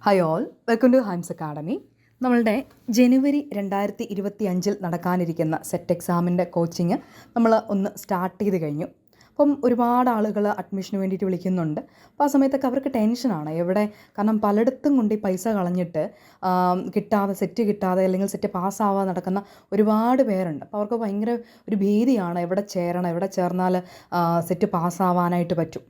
Hi all, welcome to ഹൈംസ് academy. നമ്മളുടെ ജനുവരി 2025 നടക്കാനിരിക്കുന്ന സെറ്റ് എക്സാമിൻ്റെ കോച്ചിങ് നമ്മൾ ഒന്ന് സ്റ്റാർട്ട് ചെയ്ത് കഴിഞ്ഞു. അപ്പം ഒരുപാട് ആളുകൾ അഡ്മിഷന് വേണ്ടിയിട്ട് വിളിക്കുന്നുണ്ട്. അപ്പോൾ ആ സമയത്തൊക്കെ അവർക്ക് ടെൻഷനാണ് കാരണം പലയിടത്തും കൊണ്ട് ഈ പൈസ കളഞ്ഞിട്ട് കിട്ടാതെ സെറ്റ് കിട്ടാതെ അല്ലെങ്കിൽ സെറ്റ് പാസ്സാവാതെ നടക്കുന്ന ഒരുപാട് പേരുണ്ട്. അപ്പോൾ അവർക്ക് ഭയങ്കര ഒരു ഭീതിയാണ്, എവിടെ ചേരണം, എവിടെ ചേർന്നാൽ സെറ്റ് പാസ്സാവാനായിട്ട് പറ്റും.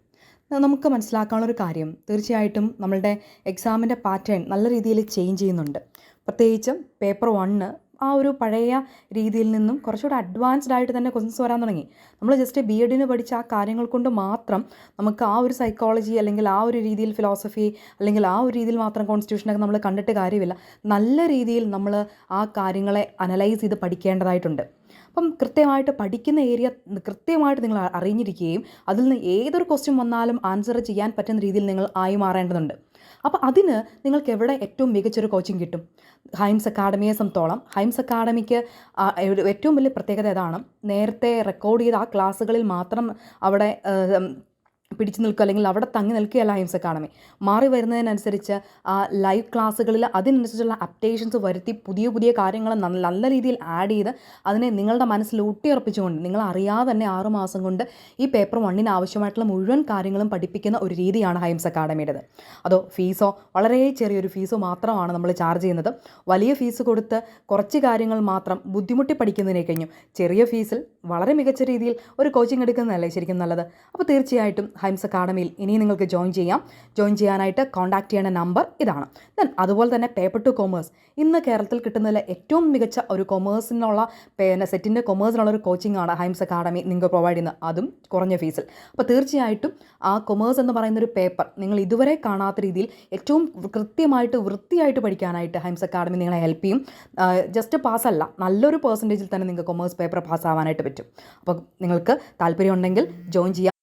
നമുക്ക് മനസ്സിലാക്കാനുള്ളൊരു കാര്യം, തീർച്ചയായിട്ടും നമ്മളുടെ എക്സാമിൻ്റെ പാറ്റേൺ നല്ല രീതിയിൽ ചേഞ്ച് ചെയ്യുന്നുണ്ട്. പ്രത്യേകിച്ചും പേപ്പർ 1 ആ ഒരു പഴയ രീതിയിൽ നിന്നും കുറച്ചുകൂടെ അഡ്വാൻസ്ഡ് ആയിട്ട് തന്നെ ക്വസ്റ്റ്യൻസ് വരാൻ തുടങ്ങി. നമ്മൾ ജസ്റ്റ് BEdന് പഠിച്ച ആ കാര്യങ്ങൾ കൊണ്ട് മാത്രം നമുക്ക് ആ ഒരു സൈക്കോളജി അല്ലെങ്കിൽ ആ ഒരു രീതിയിൽ ഫിലോസഫി അല്ലെങ്കിൽ ആ ഒരു രീതിയിൽ മാത്രം കോൺസ്റ്റിറ്റ്യൂഷനൊക്കെ നമ്മൾ കണ്ടിട്ട് കാര്യമില്ല. നല്ല രീതിയിൽ നമ്മൾ ആ കാര്യങ്ങളെ അനലൈസ് ചെയ്ത് പഠിക്കേണ്ടതായിട്ടുണ്ട്. അപ്പം കൃത്യമായിട്ട് പഠിക്കുന്ന ഏരിയ കൃത്യമായിട്ട് നിങ്ങൾ അറിഞ്ഞിരിക്കുകയും അതിൽ നിന്ന് ഏതൊരു ക്വസ്റ്റ്യൻ വന്നാലും ആൻസർ ചെയ്യാൻ പറ്റുന്ന രീതിയിൽ നിങ്ങൾ ആയി മാറേണ്ടതുണ്ട്. അപ്പോൾ അതിന് നിങ്ങൾക്ക് എവിടെ ഏറ്റവും മികച്ചൊരു കോച്ചിങ് കിട്ടും? ഹൈംസ് അക്കാഡമിയെ സംബന്ധിച്ചോളം ഹൈംസ് അക്കാഡമിക്ക് ഏറ്റവും വലിയ പ്രത്യേകത ഇതാണ്, നേരത്തെ റെക്കോർഡ് ചെയ്ത ആ ക്ലാസ്സുകളിൽ മാത്രം അവിടെ പിടിച്ചു നിൽക്കുക അല്ലെങ്കിൽ അവിടെ തങ്ങി നിൽക്കുകയല്ല ഹൈംസ് അക്കാഡമി. മാറി വരുന്നതിനനുസരിച്ച് ലൈവ് ക്ലാസ്സുകളിൽ അതിനനുസരിച്ചുള്ള അപ്ഡേഷൻസ് വരുത്തി പുതിയ പുതിയ കാര്യങ്ങൾ നല്ല രീതിയിൽ ആഡ് ചെയ്ത് അതിനെ നിങ്ങളുടെ മനസ്സിൽ ഊട്ടിയുറപ്പിച്ചുകൊണ്ട് നിങ്ങൾ അറിയാതെ തന്നെ 6 മാസം കൊണ്ട് ഈ പേപ്പർ 1 ആവശ്യമായിട്ടുള്ള മുഴുവൻ കാര്യങ്ങളും പഠിപ്പിക്കുന്ന ഒരു രീതിയാണ് ഹൈംസ് അക്കാഡമിയുടേത്. അതോ ഫീസോ വളരെ ചെറിയൊരു ഫീസോ മാത്രമാണ് നമ്മൾ ചാർജ് ചെയ്യുന്നത്. വലിയ ഫീസ് കൊടുത്ത് കുറച്ച് കാര്യങ്ങൾ മാത്രം ബുദ്ധിമുട്ടി പഠിക്കുന്നതിനെ കഴിഞ്ഞു ചെറിയ ഫീസിൽ വളരെ മികച്ച രീതിയിൽ ഒരു കോച്ചിങ് എടുക്കുന്നതല്ലേ ശരിക്കും നല്ലത്. അപ്പോൾ തീർച്ചയായിട്ടും ഹൈംസ് അക്കാഡമിയിൽ ഇനിയും നിങ്ങൾക്ക് ജോയിൻ ചെയ്യാനായിട്ട് കോൺടാക്ട് ചെയ്യേണ്ട നമ്പർ ഇതാണ്. അതുപോലെ തന്നെ പേപ്പർ 2 കൊമേഴ്സ് ഇന്ന് കേരളത്തിൽ കിട്ടുന്നതിൽ ഏറ്റവും മികച്ച ഒരു കൊമേഴ്സിനുള്ള സെറ്റിൻ്റെ കൊമേഴ്സിനുള്ള ഒരു കോച്ചിങ് ആണ് ഹൈംസ് അക്കാഡമി നിങ്ങൾക്ക് പ്രൊവൈഡ് ചെയ്യുന്നത്, അതും കുറഞ്ഞ ഫീസിൽ. അപ്പോൾ തീർച്ചയായിട്ടും ആ കൊമേഴ്സ് എന്ന് പറയുന്നൊരു പേപ്പർ നിങ്ങൾ ഇതുവരെ കാണാത്ത രീതിയിൽ ഏറ്റവും കൃത്യമായിട്ട് വൃത്തിയായിട്ട് പഠിക്കാനായിട്ട് ഹൈംസ് അക്കാഡമി നിങ്ങളെ ഹെൽപ്പ് ചെയ്യും. ജസ്റ്റ് പാസ്സല്ല, നല്ലൊരു പെർസെൻറ്റേജിൽ തന്നെ നിങ്ങൾക്ക് കൊമേഴ്സ് പേപ്പർ പാസ്സാവാനായിട്ട് പറ്റും. അപ്പോൾ നിങ്ങൾക്ക് താല്പര്യം ഉണ്ടെങ്കിൽ ജോയിൻ ചെയ്യാം.